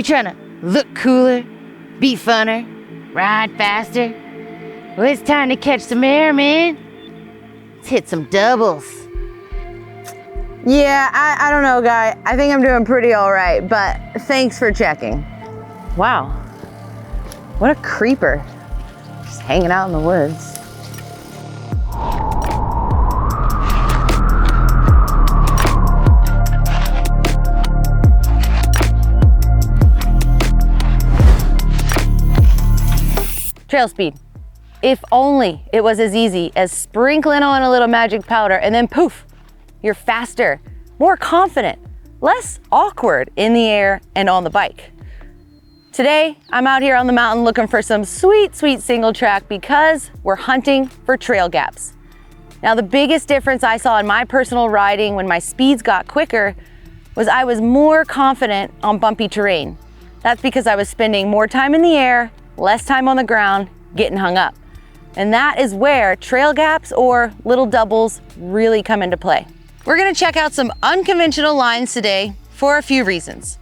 trying to look cooler, be funner, ride faster? Well, it's time to catch some air, man. Let's hit some doubles. Yeah, I don't know, Guy. I think I'm doing pretty all right, but thanks for checking. Wow, what a creeper. Just hanging out in the woods. Trail speed. If only it was as easy as sprinkling on a little magic powder and then poof, you're faster, more confident, less awkward in the air and on the bike. Today, I'm out here on the mountain looking for some sweet, sweet single track because we're hunting for trail gaps. Now, the biggest difference I saw in my personal riding when my speeds got quicker was I was more confident on bumpy terrain. That's because I was spending more time in the air, less time on the ground, getting hung up. And that is where trail gaps or little doubles really come into play. We're gonna check out some unconventional lines today for a few reasons.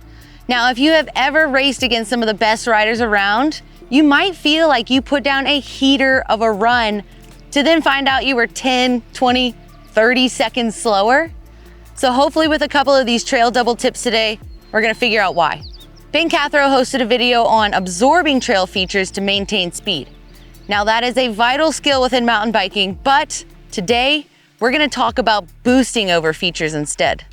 Now, if you have ever raced against some of the best riders around, you might feel like you put down a heater of a run to then find out you were 10, 20, 30 seconds slower. So hopefully with a couple of these trail double tips today, we're gonna figure out why. Cathro hosted a video on absorbing trail features to maintain speed. Now that is a vital skill within mountain biking, but today we're gonna talk about boosting over features instead.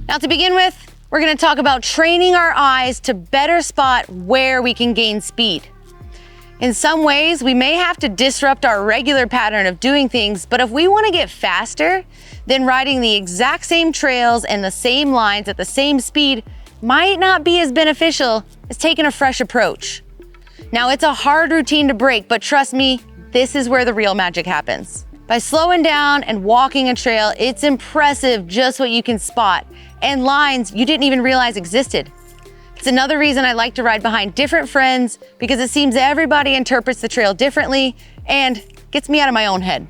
Now to begin with, we're gonna talk about training our eyes to better spot where we can gain speed. In some ways, we may have to disrupt our regular pattern of doing things, but if we wanna get faster, then riding the exact same trails and the same lines at the same speed might not be as beneficial as taking a fresh approach. Now, it's a hard routine to break, but trust me, this is where the real magic happens. By slowing down and walking a trail, it's impressive just what you can spot, and lines you didn't even realize existed. It's another reason I like to ride behind different friends because it seems everybody interprets the trail differently and gets me out of my own head.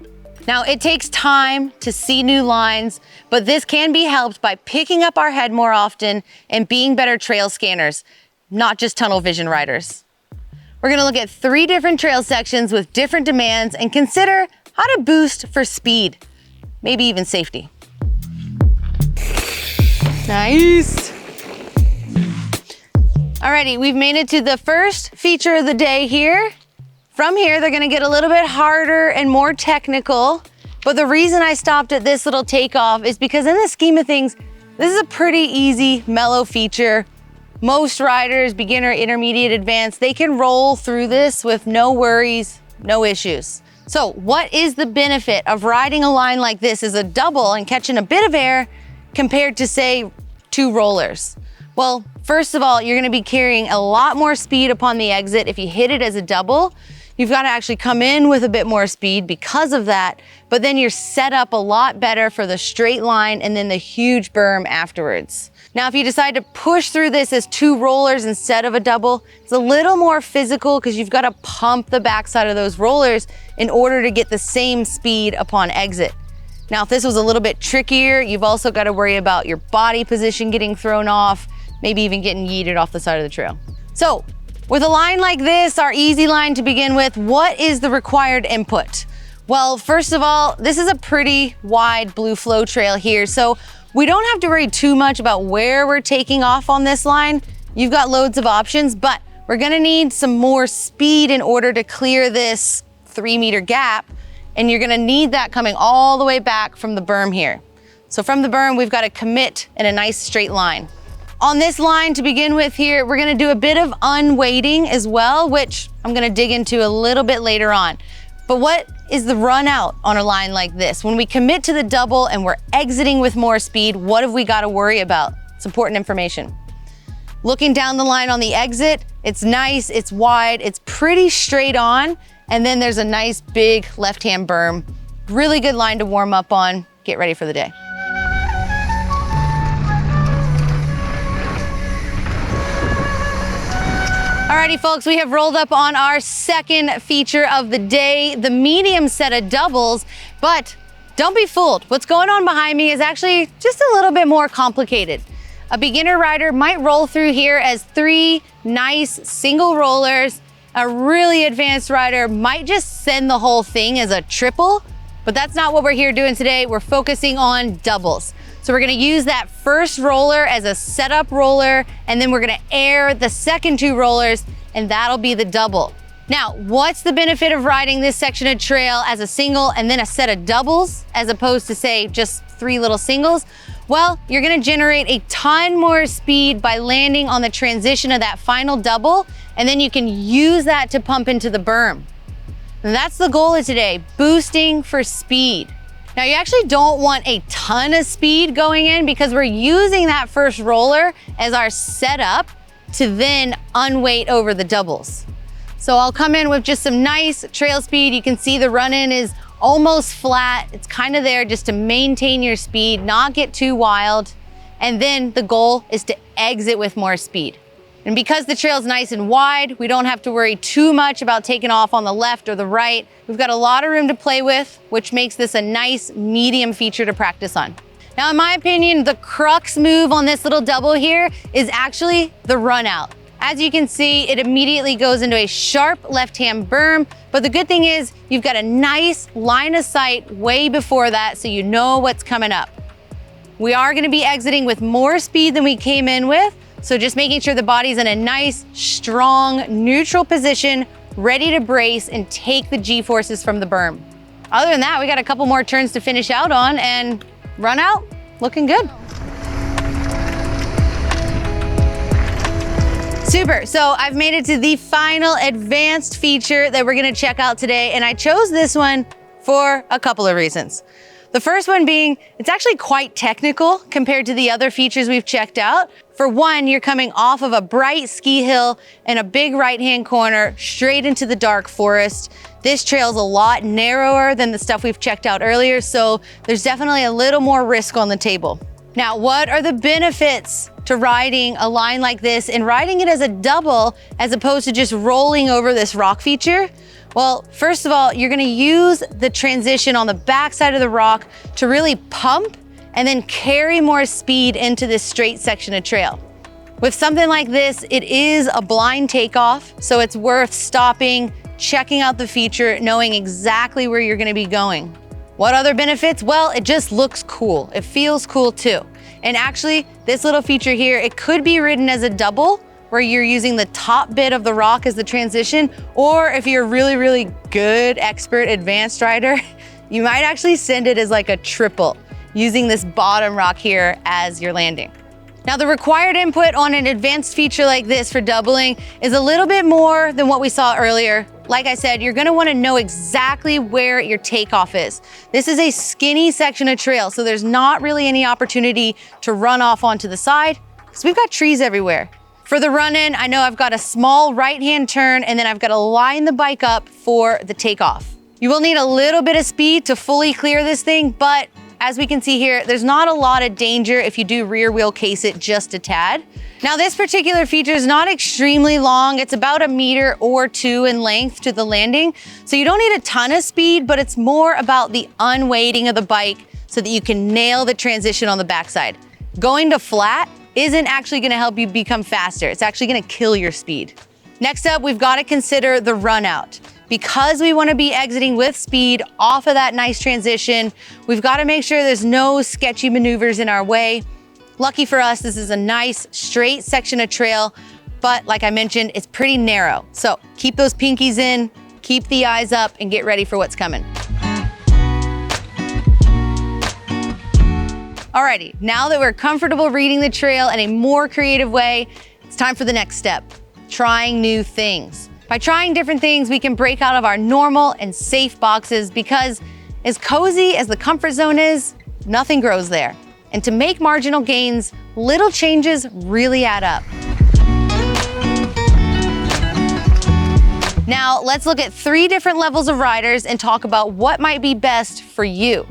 Now, it takes time to see new lines, but this can be helped by picking up our head more often and being better trail scanners, not just tunnel vision riders. We're gonna look at 3 different trail sections with different demands and consider how to boost for speed, maybe even safety. Nice. Alrighty, we've made it to the first feature of the day here. From here, they're gonna get a little bit harder and more technical, but the reason I stopped at this little takeoff is because in the scheme of things, this is a pretty easy, mellow feature. Most riders, beginner, intermediate, advanced, they can roll through this with no worries, no issues. So what is the benefit of riding a line like this as a double and catching a bit of air compared to, say, 2 rollers? Well, first of all, you're gonna be carrying a lot more speed upon the exit if you hit it as a double. You've got to actually come in with a bit more speed because of that, but then you're set up a lot better for the straight line and then the huge berm afterwards. Now, if you decide to push through this as 2 rollers instead of a double, it's a little more physical because you've got to pump the backside of those rollers in order to get the same speed upon exit. Now, if this was a little bit trickier, you've also got to worry about your body position getting thrown off, maybe even getting yeeted off the side of the trail. So, with a line like this, our easy line to begin with, what is the required input? Well, first of all, this is a pretty wide blue flow trail here, so we don't have to worry too much about where we're taking off on this line. You've got loads of options, but we're gonna need some more speed in order to clear this 3-meter gap, and you're gonna need that coming all the way back from the berm here. So from the berm, we've got to commit in a nice straight line. On this line to begin with here, we're gonna do a bit of unweighting as well, which I'm gonna dig into a little bit later on. But what is the run out on a line like this? When we commit to the double and we're exiting with more speed, what have we gotta worry about? It's important information. Looking down the line on the exit, it's nice, it's wide, it's pretty straight on, and then there's a nice big left-hand berm. Really good line to warm up on. Get ready for the day. Alrighty folks, we have rolled up on our second feature of the day, the medium set of doubles, but Don't be fooled. What's going on behind me is actually just a little bit more complicated. A beginner rider might roll through here as 3 nice single rollers. A really advanced rider might just send the whole thing as a triple, but that's not what we're here doing today. We're focusing on doubles. So we're gonna use that first roller as a setup roller, and then we're gonna air the second 2 rollers, and that'll be the double. Now, what's the benefit of riding this section of trail as a single and then a set of doubles, as opposed to say just 3 little singles? Well, you're gonna generate a ton more speed by landing on the transition of that final double, and then you can use that to pump into the berm. And that's the goal of today, boosting for speed. Now, you actually don't want a ton of speed going in because we're using that first roller as our setup to then unweight over the doubles. So I'll come in with just some nice trail speed. You can see the run-in is almost flat. It's kind of there just to maintain your speed, not get too wild. And then the goal is to exit with more speed. And because the trail's nice and wide, we don't have to worry too much about taking off on the left or the right. We've got a lot of room to play with, which makes this a nice medium feature to practice on. Now, in my opinion, the crux move on this little double here is actually the run out. As you can see, it immediately goes into a sharp left-hand berm, but the good thing is you've got a nice line of sight way before that, so you know what's coming up. We are gonna be exiting with more speed than we came in with, so just making sure the body's in a nice, strong, neutral position, ready to brace and take the G-forces from the berm. Other than that, we got a couple more turns to finish out on, and run out, looking good. Super, so I've made it to the final advanced feature that we're gonna check out today, and I chose this one for a couple of reasons. The first one being, it's actually quite technical compared to the other features we've checked out. For one, you're coming off of a bright ski hill and a big right-hand corner straight into the dark forest. This trail's a lot narrower than the stuff we've checked out earlier, so there's definitely a little more risk on the table. Now, what are the benefits to riding a line like this and riding it as a double as opposed to just rolling over this rock feature? Well, first of all, you're gonna use the transition on the backside of the rock to really pump and then carry more speed into this straight section of trail. With something like this, it is a blind takeoff, so it's worth stopping, checking out the feature, knowing exactly where you're gonna be going. What other benefits? Well, it just looks cool. It feels cool too. And actually, this little feature here, it could be ridden as a double, where you're using the top bit of the rock as the transition, or if you're a really, really good, expert, advanced rider, you might actually send it as like a triple, using this bottom rock here as your landing. Now, the required input on an advanced feature like this for doubling is a little bit more than what we saw earlier. Like I said, you're gonna wanna know exactly where your takeoff is. This is a skinny section of trail, so there's not really any opportunity to run off onto the side, because we've got trees everywhere. For the run-in, I know I've got a small right-hand turn, and then I've got to line the bike up for the takeoff. You will need a little bit of speed to fully clear this thing, but as we can see here, there's not a lot of danger if you do rear wheel case it just a tad. Now, this particular feature is not extremely long. It's about 1 meter or 2 in length to the landing. So you don't need a ton of speed, but it's more about the unweighting of the bike so that you can nail the transition on the backside. Going to flat isn't actually gonna help you become faster. It's actually gonna kill your speed. Next up, we've gotta consider the run out. Because we wanna be exiting with speed off of that nice transition, we've gotta make sure there's no sketchy maneuvers in our way. Lucky for us, this is a nice straight section of trail, but like I mentioned, it's pretty narrow. So keep those pinkies in, keep the eyes up, and get ready for what's coming. Alrighty, now that we're comfortable reading the trail in a more creative way, it's time for the next step, trying new things. By trying different things, we can break out of our normal and safe boxes, because as cozy as the comfort zone is, nothing grows there. And to make marginal gains, little changes really add up. Now, let's look at 3 different levels of riders and talk about what might be best for you.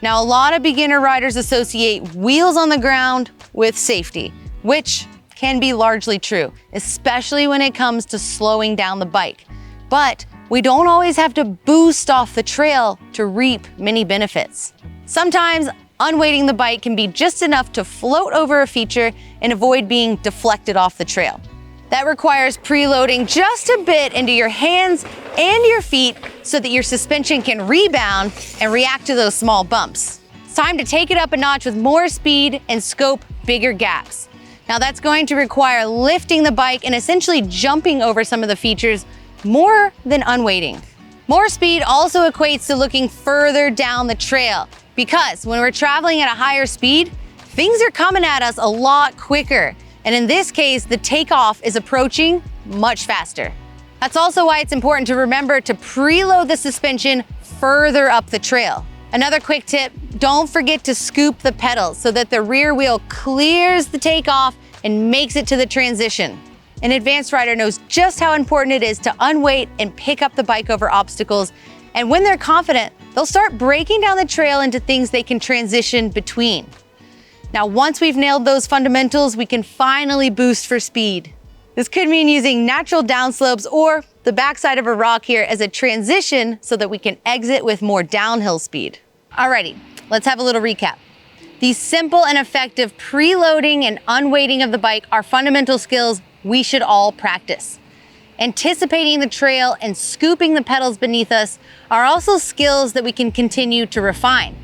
Now, a lot of beginner riders associate wheels on the ground with safety, which can be largely true, especially when it comes to slowing down the bike. But we don't always have to boost off the trail to reap many benefits. Sometimes unweighting the bike can be just enough to float over a feature and avoid being deflected off the trail. That requires preloading just a bit into your hands and your feet so that your suspension can rebound and react to those small bumps. It's time to take it up a notch with more speed and scope bigger gaps. Now that's going to require lifting the bike and essentially jumping over some of the features more than unweighting. More speed also equates to looking further down the trail because when we're traveling at a higher speed, things are coming at us a lot quicker. And in this case, the takeoff is approaching much faster. That's also why it's important to remember to preload the suspension further up the trail. Another quick tip, don't forget to scoop the pedals so that the rear wheel clears the takeoff and makes it to the transition. An advanced rider knows just how important it is to unweight and pick up the bike over obstacles. And when they're confident, they'll start breaking down the trail into things they can transition between. Now, once we've nailed those fundamentals, we can finally boost for speed. This could mean using natural downslopes or the backside of a rock here as a transition so that we can exit with more downhill speed. Alrighty, let's have a little recap. These simple and effective preloading and unweighting of the bike are fundamental skills we should all practice. Anticipating the trail and scooping the pedals beneath us are also skills that we can continue to refine.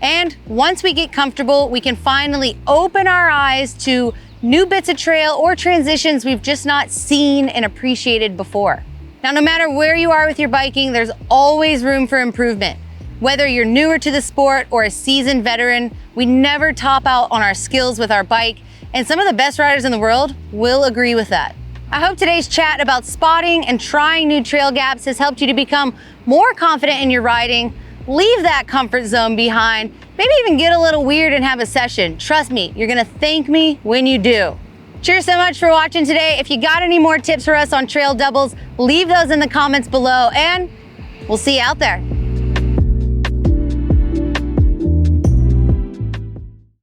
And once we get comfortable, we can finally open our eyes to new bits of trail or transitions we've just not seen and appreciated before. Now, no matter where you are with your biking, there's always room for improvement. Whether you're newer to the sport or a seasoned veteran, we never top out on our skills with our bike, and some of the best riders in the world will agree with that. I hope today's chat about spotting and trying new trail gaps has helped you to become more confident in your riding. Leave that comfort zone behind, maybe even get a little weird and have a session. Trust me, you're gonna thank me when you do. Cheers so much for watching today. If you got any more tips for us on trail doubles, leave those in the comments below and we'll see you out there.